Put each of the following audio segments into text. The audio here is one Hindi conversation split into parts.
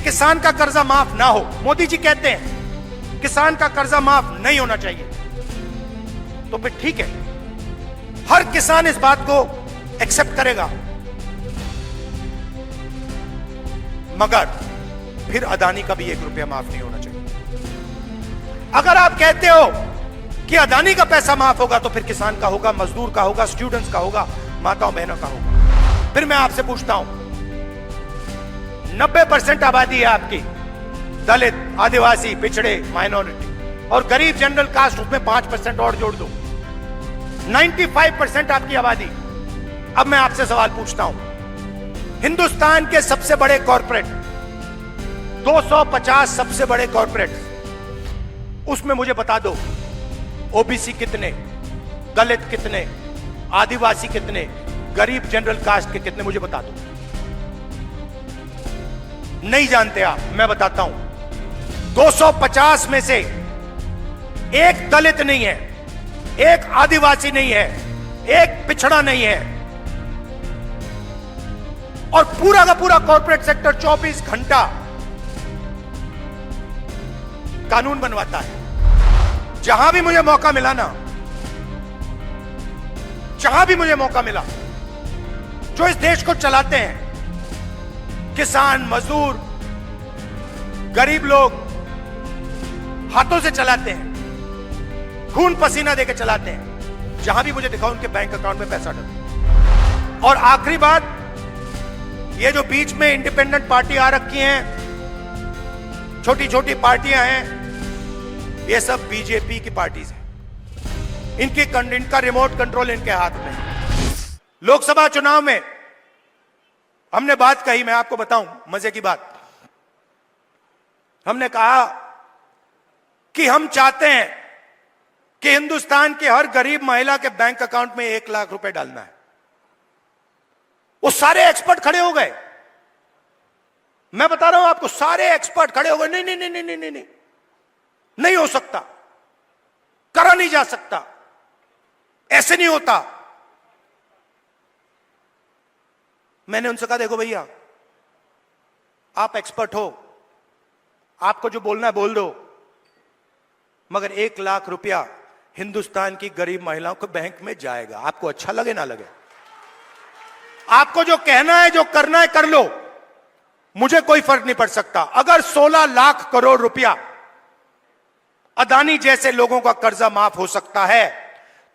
किसान का कर्जा माफ ना हो। मोदी जी कहते हैं किसान का कर्जा माफ नहीं होना चाहिए, तो फिर ठीक है, हर किसान इस बात को एक्सेप्ट करेगा, मगर फिर अदानी का भी 1 रुपया माफ नहीं होना चाहिए। अगर आप कहते हो कि अदानी का पैसा माफ होगा तो फिर किसान का होगा, मजदूर का होगा, स्टूडेंट्स का होगा, माताओं बहनों का होगा। फिर मैं आपसे पूछता हूं, 90% आबादी है आपकी दलित, आदिवासी, पिछड़े, माइनॉरिटी, और गरीब जनरल कास्ट, उसमें 5% और जोड़ दो, 95% आपकी आबादी। अब मैं आपसे सवाल पूछता हूं, हिंदुस्तान के सबसे बड़े कॉर्पोरेट, 250 सबसे बड़े कॉर्पोरेट, उसमें मुझे बता दो ओबीसी कितने, दलित कितने, आदिवासी कितने, गरीब जनरल कास्ट के कितने, मुझे बता दो। नहीं जानते आप, मैं बताता हूं। 250 में से एक दलित नहीं है, एक आदिवासी नहीं है, एक पिछड़ा नहीं है, और पूरा का पूरा कॉर्पोरेट सेक्टर 24 घंटा कानून बनवाता है। जहां भी मुझे मौका मिला ना, जहां भी मुझे मौका मिला, जो इस देश को चलाते हैं, किसान, मजदूर, गरीब लोग हाथों से चलाते हैं, खून पसीना देकर चलाते हैं, जहां भी मुझे दिखा उनके बैंक अकाउंट में पैसा डलता। और आखिरी बात, ये जो बीच में इंडिपेंडेंट पार्टी आ रखी हैं, छोटी छोटी पार्टियां हैं, ये सब बीजेपी की पार्टीज हैं। इनका रिमोट कंट्रोल इनके हाथ में है। लोकसभा चुनाव में हमने बात कही, मैं आपको बताऊं मजे की बात। हमने कहा कि हम चाहते हैं कि हिंदुस्तान के हर गरीब महिला के बैंक अकाउंट में 1 लाख रुपए डालना है। वो सारे एक्सपर्ट खड़े हो गए, मैं बता रहा हूं आपको, सारे एक्सपर्ट खड़े हो गए, नहीं नहीं नहीं नहीं नहीं नहीं, नहीं हो सकता, करा नहीं जा सकता, ऐसे नहीं होता। मैंने उनसे कहा देखो भैया, आप एक्सपर्ट हो, आपको जो बोलना है बोल दो, मगर 1 लाख रुपया हिंदुस्तान की गरीब महिलाओं के बैंक में जाएगा। आपको अच्छा लगे ना लगे, आपको जो कहना है, जो करना है कर लो, मुझे कोई फर्क नहीं पड़ सकता। अगर 16 लाख करोड़ रुपया अदानी जैसे लोगों का कर्जा माफ हो सकता है,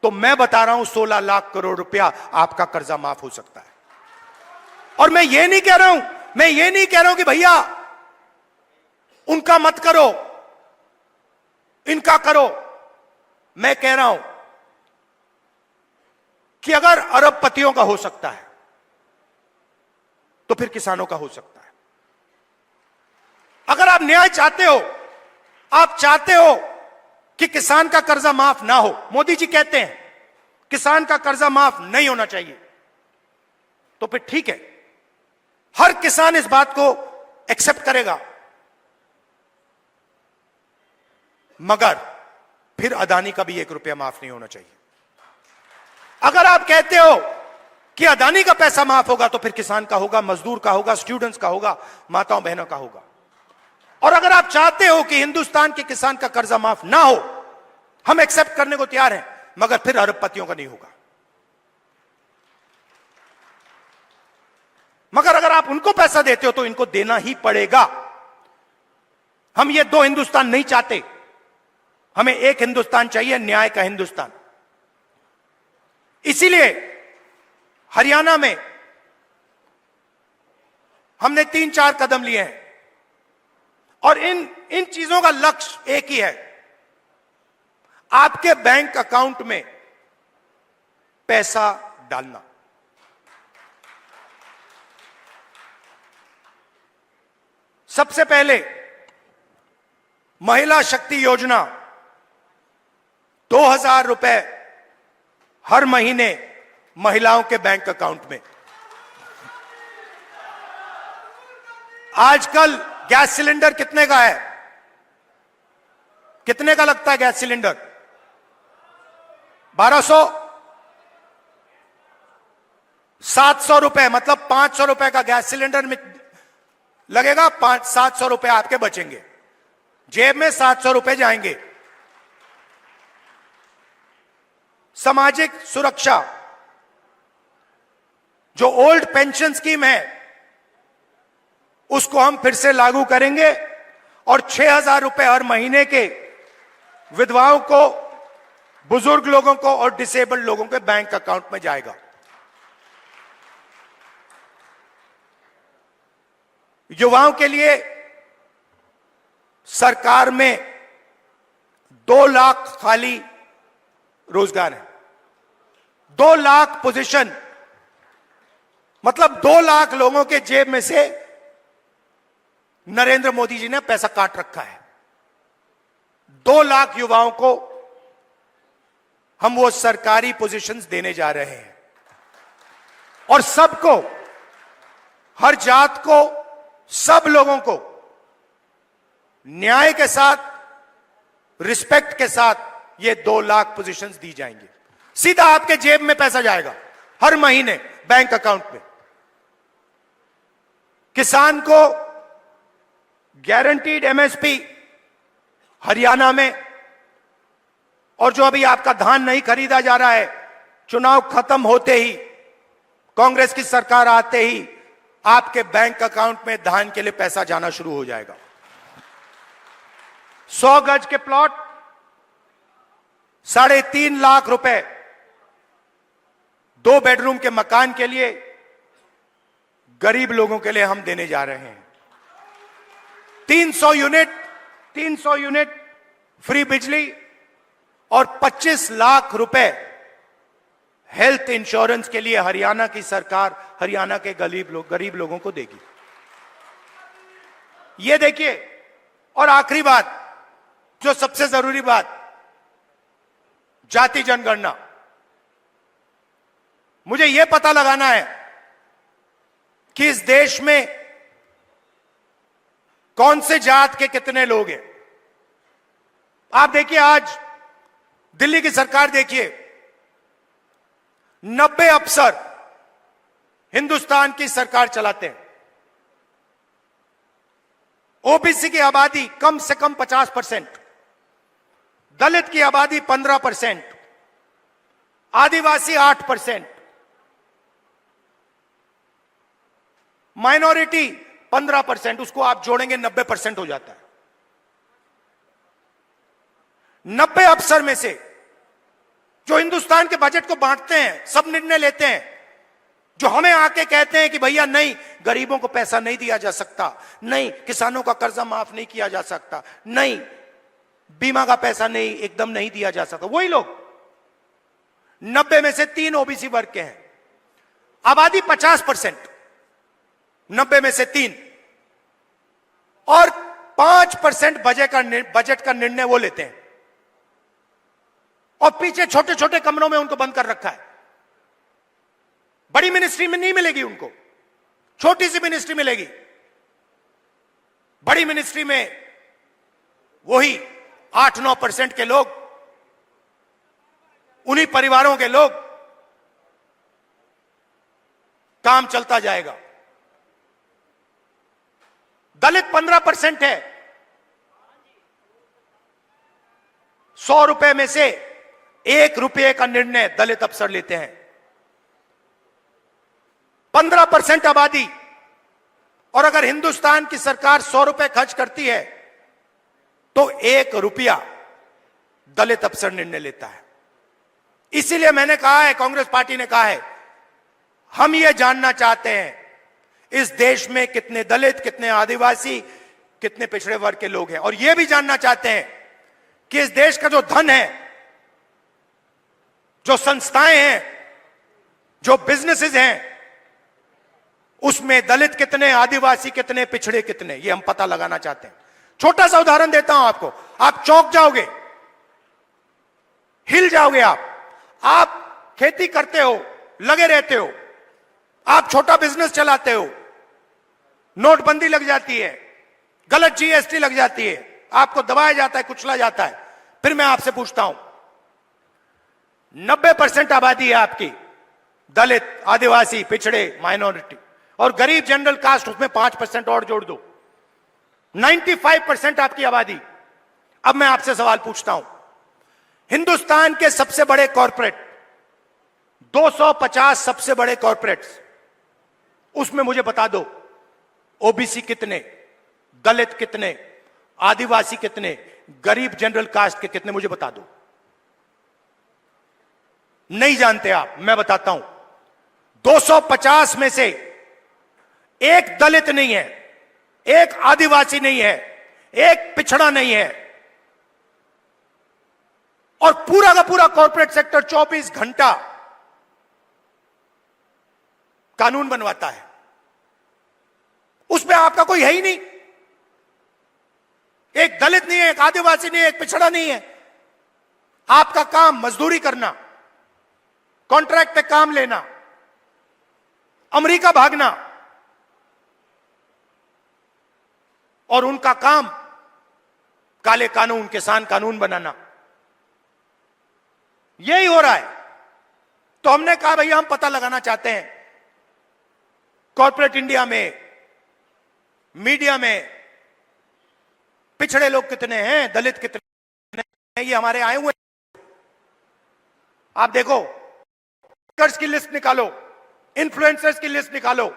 तो मैं बता रहा हूं 16 लाख करोड़ रुपया आपका कर्जा माफ हो सकता है। और मैं ये नहीं कह रहा हूं कि भैया उनका मत करो, इनका करो। मैं कह रहा हूं कि अगर अरबपतियों का हो सकता है तो फिर किसानों का हो सकता है। अगर आप न्याय चाहते हो, आप चाहते हो कि किसान का कर्जा माफ ना हो, मोदी जी कहते हैं किसान का कर्जा माफ नहीं होना चाहिए, तो फिर ठीक है, हर किसान इस बात को एक्सेप्ट करेगा, मगर फिर अदानी का भी 1 रुपया माफ नहीं होना चाहिए। अगर आप कहते हो कि अदानी का पैसा माफ होगा तो फिर किसान का होगा, मजदूर का होगा, स्टूडेंट्स का होगा, माताओं बहनों का होगा। और अगर आप चाहते हो कि हिंदुस्तान के किसान का कर्जा माफ ना हो, हम एक्सेप्ट करने को तैयार हैं, मगर फिर अरबपतियों का नहीं होगा। मगर अगर आप उनको पैसा देते हो तो इनको देना ही पड़ेगा। हम ये 2 हिंदुस्तान नहीं चाहते, हमें एक हिंदुस्तान चाहिए, न्याय का हिंदुस्तान। इसीलिए हरियाणा में हमने 3-4 कदम लिए हैं, और इन चीजों का लक्ष्य एक ही है, आपके बैंक अकाउंट में पैसा डालना। सबसे पहले महिला शक्ति योजना, 2000 रुपए हर महीने महिलाओं के बैंक अकाउंट में। आजकल गैस सिलेंडर कितने का है? कितने का लगता है गैस सिलेंडर? 1200, 700 रुपए, मतलब 500 रुपए का गैस सिलेंडर में लगेगा 500-700 रुपए आपके बचेंगे, जेब में 700 रुपए जाएंगे। सामाजिक सुरक्षा, जो ओल्ड पेंशन स्कीम है उसको हम फिर से लागू करेंगे और 6,000 रुपए हर महीने के विधवाओं को, बुजुर्ग लोगों को और डिसेबल्ड लोगों के बैंक अकाउंट में जाएगा। युवाओं के लिए सरकार में 2 लाख खाली रोजगार है, 2 लाख पोजीशन, मतलब 2 लाख लोगों के जेब में से नरेंद्र मोदी जी ने पैसा काट रखा है। 2 लाख युवाओं को हम वो सरकारी पोजीशंस देने जा रहे हैं और सबको, हर जात को, सब लोगों को न्याय के साथ, रिस्पेक्ट के साथ ये 2 लाख पोजीशंस दी जाएंगी। सीधा आपके जेब में पैसा जाएगा हर महीने बैंक अकाउंट में। किसान को गारंटीड एमएसपी हरियाणा में, और जो अभी आपका धान नहीं खरीदा जा रहा है, चुनाव खत्म होते ही, कांग्रेस की सरकार आते ही आपके बैंक अकाउंट में धान के लिए पैसा जाना शुरू हो जाएगा। 100 गज के प्लॉट 3.5 लाख रुपए, 2 बेडरूम के मकान के लिए गरीब लोगों के लिए हम देने जा रहे हैं। 300 यूनिट फ्री बिजली और 25 लाख रुपए हेल्थ इंश्योरेंस के लिए हरियाणा की सरकार हरियाणा के गरीब लोगों को देगी। ये देखिए, और आखिरी बात, जो सबसे जरूरी बात, जाति जनगणना। मुझे यह पता लगाना है कि इस देश में कौन से जात के कितने लोग हैं। आप देखिए, आज दिल्ली की सरकार देखिए, 90 अफसर हिंदुस्तान की सरकार चलाते हैं। ओबीसी की आबादी कम से कम 50%, दलित की आबादी 15%, आदिवासी 8%, माइनॉरिटी 15%, उसको आप जोड़ेंगे 90% हो जाता है। 90 अफसर में से जो हिंदुस्तान के बजट को बांटते हैं, सब निर्णय लेते हैं, जो हमें आके कहते हैं कि भैया नहीं, गरीबों को पैसा नहीं दिया जा सकता, नहीं किसानों का कर्जा माफ नहीं किया जा सकता, नहीं बीमा का पैसा नहीं, एकदम नहीं दिया जा सकता, वही लोग 90 में से 3 ओबीसी वर्ग के हैं। आबादी 50%, 90 में से 3, और 5% बजट का निर्णय वो लेते हैं, और पीछे छोटे छोटे कमरों में उनको बंद कर रखा है। बड़ी मिनिस्ट्री में नहीं मिलेगी उनको, छोटी सी मिनिस्ट्री मिलेगी। बड़ी मिनिस्ट्री में वही 8-9% के लोग, उन्हीं परिवारों के लोग, काम चलता जाएगा। दलित 15% है। 100 रुपए में से 1 रुपये का निर्णय दलित अफसर लेते हैं। 15% आबादी, और अगर हिंदुस्तान की सरकार 100 रुपए खर्च करती है तो 1 रुपया दलित अफसर निर्णय लेता है। इसीलिए मैंने कहा है, कांग्रेस पार्टी ने कहा है, हम ये जानना चाहते हैं इस देश में कितने दलित, कितने आदिवासी, कितने पिछड़े वर्ग के लोग हैं, और यह भी जानना चाहते हैं कि इस देश का जो धन है, जो संस्थाएं हैं, जो बिजनेसेस हैं, उसमें दलित कितने, आदिवासी कितने, पिछड़े कितने, ये हम पता लगाना चाहते हैं। छोटा सा उदाहरण देता हूं आपको, आप चौंक जाओगे, हिल जाओगे। आप खेती करते हो, लगे रहते हो, आप छोटा बिजनेस चलाते हो, नोटबंदी लग जाती है, गलत जीएसटी लग जाती है, आपको दबाया जाता है, कुचला जाता है। फिर मैं आपसे पूछता हूं, 90% आबादी है आपकी, दलित, आदिवासी, पिछड़े, माइनॉरिटी, और गरीब जनरल कास्ट उसमें 5% और जोड़ दो, 95% आपकी आबादी। अब मैं आपसे सवाल पूछता हूं, हिंदुस्तान के सबसे बड़े कॉरपोरेट, 250 सबसे बड़े कॉरपोरेट्स, उसमें मुझे बता दो ओबीसी कितने, दलित कितने, आदिवासी कितने, गरीब जनरल कास्ट के कितने, मुझे बता दो। नहीं जानते आप, मैं बताता हूं। 250 में से एक दलित नहीं है, एक आदिवासी नहीं है, एक पिछड़ा नहीं है, और पूरा का पूरा कॉर्पोरेट सेक्टर 24 घंटा कानून बनवाता है। उसमें आपका कोई है ही नहीं, एक दलित नहीं है, एक आदिवासी नहीं है, एक पिछड़ा नहीं है। आपका काम मजदूरी करना, कॉन्ट्रैक्ट पे काम लेना, अमेरिका भागना, और उनका काम काले कानून, किसान कानून बनाना। यही हो रहा है। तो हमने कहा भैया हम पता लगाना चाहते हैं कॉर्पोरेट इंडिया में, मीडिया में पिछड़े लोग कितने हैं, दलित कितने हैं, ये हमारे आए हुए। आप देखो, कर्ज की लिस्ट निकालो, इन्फ्लुएंसर्स की लिस्ट निकालो,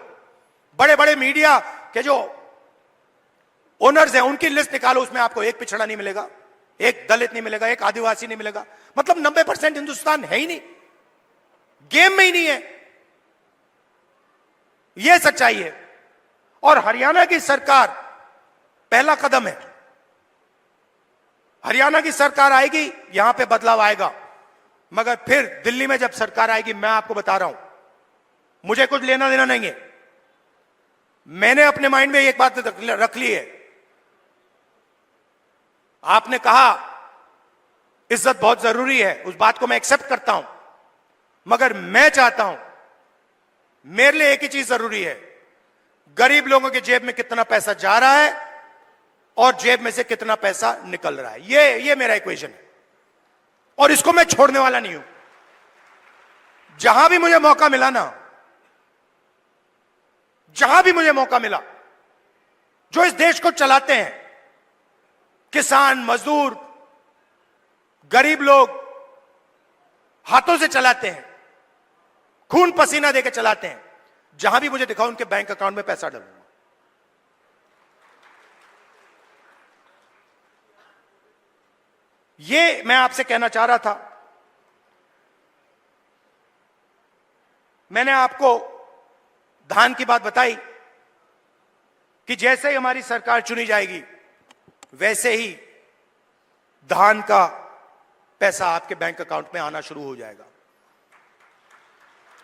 बड़े बड़े मीडिया के जो ओनर्स हैं उनकी लिस्ट निकालो, उसमें आपको एक पिछड़ा नहीं मिलेगा, एक दलित नहीं मिलेगा, एक आदिवासी नहीं मिलेगा। मतलब 90% हिंदुस्तान है ही नहीं, गेम में ही नहीं है। यह सच्चाई है। और हरियाणा की सरकार पहला कदम है। हरियाणा की सरकार आएगी, यहां पे बदलाव आएगा। मगर फिर दिल्ली में जब सरकार आएगी, मैं आपको बता रहा हूं, मुझे कुछ लेना देना नहीं है। मैंने अपने माइंड में एक बात रख ली है। आपने कहा इज्जत बहुत जरूरी है, उस बात को मैं एक्सेप्ट करता हूं, मगर मैं चाहता हूं, मेरे लिए एक ही चीज जरूरी है, गरीब लोगों के जेब में कितना पैसा जा रहा है और जेब में से कितना पैसा निकल रहा है। ये मेरा इक्वेशन है, और इसको मैं छोड़ने वाला नहीं हूं। जहां भी मुझे मौका मिला ना, जहां भी मुझे मौका मिला, जो इस देश को चलाते हैं, किसान, मजदूर, गरीब लोग हाथों से चलाते हैं, खून पसीना देकर चलाते हैं, जहां भी मुझे दिखाओ उनके बैंक अकाउंट में पैसा डालूंगा। ये मैं आपसे कहना चाह रहा था। मैंने आपको धान की बात बताई कि जैसे ही हमारी सरकार चुनी जाएगी, वैसे ही धान का पैसा आपके बैंक अकाउंट में आना शुरू हो जाएगा।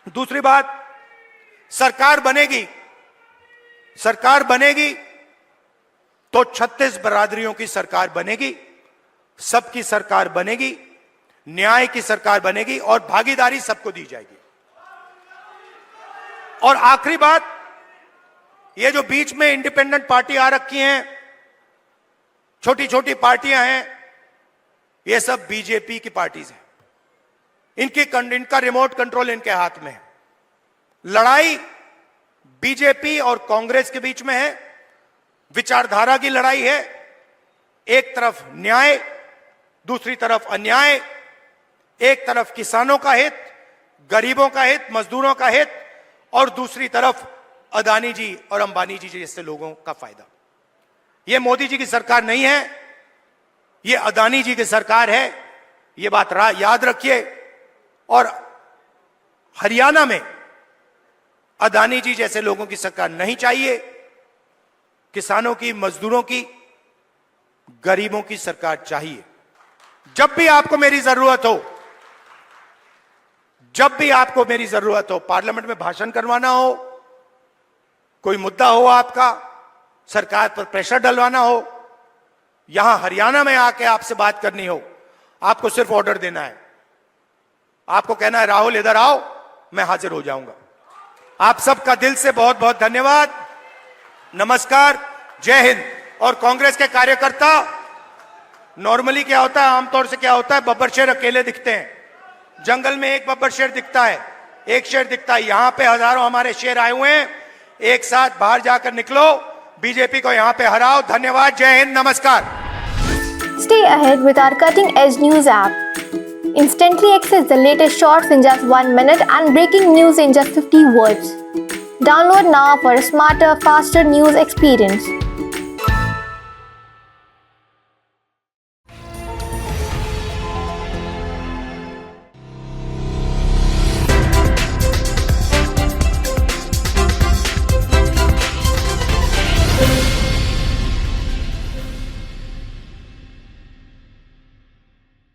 दूसरी बात, सरकार बनेगी तो 36 बरादरियों की सरकार बनेगी, सबकी सरकार बनेगी, न्याय की सरकार बनेगी, और भागीदारी सबको दी जाएगी। और आखिरी बात, ये जो बीच में इंडिपेंडेंट पार्टी आ रखी हैं, छोटी छोटी पार्टियां हैं, ये सब बीजेपी की पार्टीज हैं। इनका रिमोट कंट्रोल इनके हाथ में है। लड़ाई बीजेपी और कांग्रेस के बीच में है, विचारधारा की लड़ाई है। एक तरफ न्याय, दूसरी तरफ अन्याय, एक तरफ किसानों का हित, गरीबों का हित, मजदूरों का हित, और दूसरी तरफ अदानी जी और अंबानी जी जैसे लोगों का फायदा। यह मोदी जी की सरकार नहीं है, यह अदानी जी की सरकार है। यह बात याद रखिए। और हरियाणा में अदानी जी जैसे लोगों की सरकार नहीं चाहिए। किसानों की, मजदूरों की, गरीबों की सरकार चाहिए। जब भी आपको मेरी जरूरत हो, पार्लियामेंट में भाषण करवाना हो, कोई मुद्दा हो आपका, सरकार पर प्रेशर डलवाना हो, यहां हरियाणा में आके आपसे बात करनी हो, आपको सिर्फ ऑर्डर देना है। आपको कहना है राहुल इधर आओ, मैं हाजिर हो जाऊंगा। आप सबका दिल से बहुत बहुत धन्यवाद। नमस्कार, जय हिंद। और कांग्रेस के कार्यकर्ता, नॉर्मली क्या होता है, आमतौर से क्या होता है, बब्बर शेर अकेले दिखते हैं। जंगल में एक बब्बर शेर दिखता है, एक शेर दिखता है। यहां पे हजारों हमारे शेर आए हुए हैं। एक साथ बाहर जाकर निकलो, बीजेपी को यहां पे हराओ। धन्यवाद, जय हिंद, नमस्कार। Stay ahead with our cutting-edge news app. Instantly access the latest shorts in just 1 minute and breaking news in just 50 words. Download now for a smarter, faster news experience.